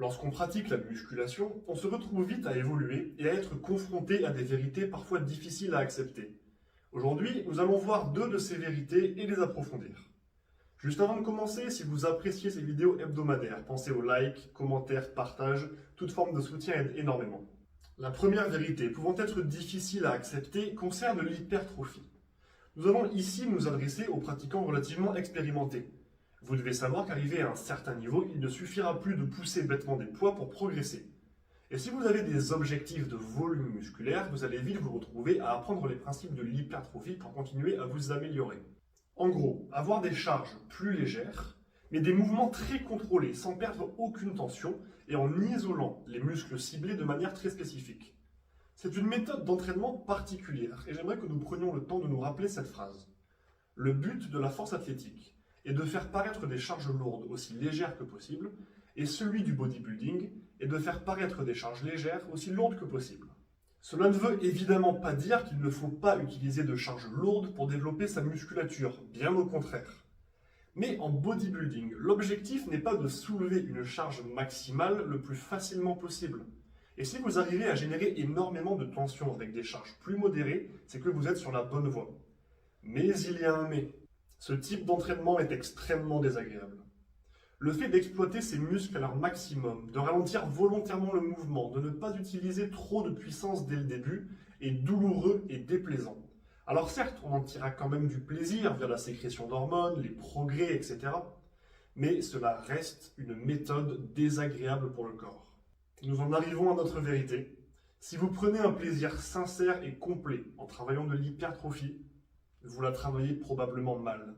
Lorsqu'on pratique la musculation, on se retrouve vite à évoluer et à être confronté à des vérités parfois difficiles à accepter. Aujourd'hui, nous allons voir deux de ces vérités et les approfondir. Juste avant de commencer, si vous appréciez ces vidéos hebdomadaires, pensez aux likes, commentaires, partages, toute forme de soutien aide énormément. La première vérité, pouvant être difficile à accepter, concerne l'hypertrophie. Nous allons ici nous adresser aux pratiquants relativement expérimentés. Vous devez savoir qu'arrivé à un certain niveau, il ne suffira plus de pousser bêtement des poids pour progresser. Et si vous avez des objectifs de volume musculaire, vous allez vite vous retrouver à apprendre les principes de l'hypertrophie pour continuer à vous améliorer. En gros, avoir des charges plus légères, mais des mouvements très contrôlés sans perdre aucune tension et en isolant les muscles ciblés de manière très spécifique. C'est une méthode d'entraînement particulière et j'aimerais que nous prenions le temps de nous rappeler cette phrase. Le but de la force athlétique est de faire paraître des charges lourdes aussi légères que possible et celui du bodybuilding est de faire paraître des charges légères aussi lourdes que possible. Cela ne veut évidemment pas dire qu'il ne faut pas utiliser de charges lourdes pour développer sa musculature, bien au contraire. Mais en bodybuilding, l'objectif n'est pas de soulever une charge maximale le plus facilement possible. Et si vous arrivez à générer énormément de tension avec des charges plus modérées, c'est que vous êtes sur la bonne voie. Mais il y a un mais. Ce type d'entraînement est extrêmement désagréable. Le fait d'exploiter ses muscles à leur maximum, de ralentir volontairement le mouvement, de ne pas utiliser trop de puissance dès le début, est douloureux et déplaisant. Alors certes, on en tirera quand même du plaisir via la sécrétion d'hormones, les progrès, etc. Mais cela reste une méthode désagréable pour le corps. Nous en arrivons à notre vérité. Si vous prenez un plaisir sincère et complet en travaillant de l'hypertrophie, vous la travaillez probablement mal.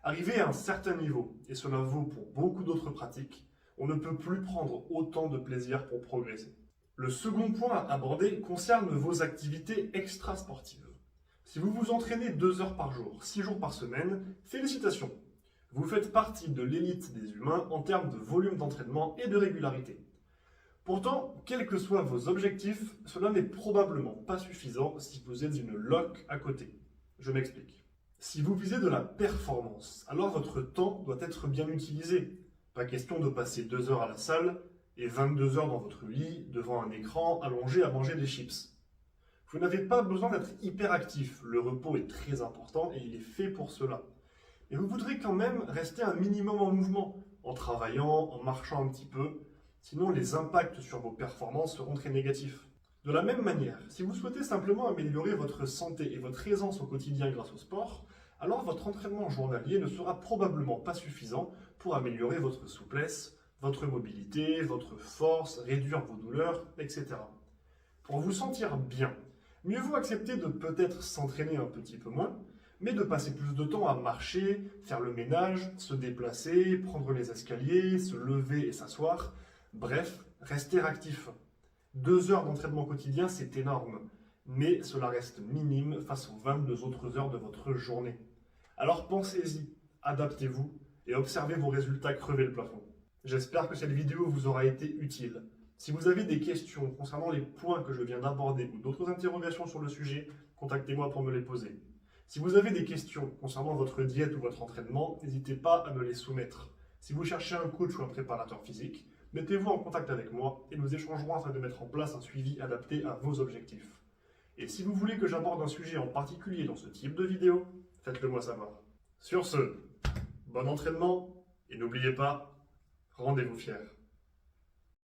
Arrivé à un certain niveau, et cela vaut pour beaucoup d'autres pratiques, on ne peut plus prendre autant de plaisir pour progresser. Le second point à aborder concerne vos activités extrasportives. Si vous vous entraînez 2 heures par jour, 6 jours par semaine, félicitations! Vous faites partie de l'élite des humains en termes de volume d'entraînement et de régularité. Pourtant, quels que soient vos objectifs, cela n'est probablement pas suffisant si vous êtes une loque à côté. Je m'explique. Si vous visez de la performance, alors votre temps doit être bien utilisé. Pas question de passer 2 heures à la salle et 22 heures dans votre lit, devant un écran, allongé à manger des chips. Vous n'avez pas besoin d'être hyperactif, le repos est très important et il est fait pour cela. Mais vous voudrez quand même rester un minimum en mouvement, en travaillant, en marchant un petit peu, sinon les impacts sur vos performances seront très négatifs. De la même manière, si vous souhaitez simplement améliorer votre santé et votre aisance au quotidien grâce au sport, alors votre entraînement journalier ne sera probablement pas suffisant pour améliorer votre souplesse, votre mobilité, votre force, réduire vos douleurs, etc. Pour vous sentir bien, mieux vaut accepter de peut-être s'entraîner un petit peu moins, mais de passer plus de temps à marcher, faire le ménage, se déplacer, prendre les escaliers, se lever et s'asseoir, bref, rester actif. 2 heures d'entraînement quotidien, c'est énorme, mais cela reste minime face aux 22 autres heures de votre journée. Alors pensez-y, adaptez-vous et observez vos résultats crever le plafond. J'espère que cette vidéo vous aura été utile. Si vous avez des questions concernant les points que je viens d'aborder ou d'autres interrogations sur le sujet, contactez-moi pour me les poser. Si vous avez des questions concernant votre diète ou votre entraînement, n'hésitez pas à me les soumettre. Si vous cherchez un coach ou un préparateur physique, mettez-vous en contact avec moi et nous échangerons afin de mettre en place un suivi adapté à vos objectifs. Et si vous voulez que j'aborde un sujet en particulier dans ce type de vidéo, faites-le moi savoir. Sur ce, bon entraînement et n'oubliez pas, rendez-vous fiers.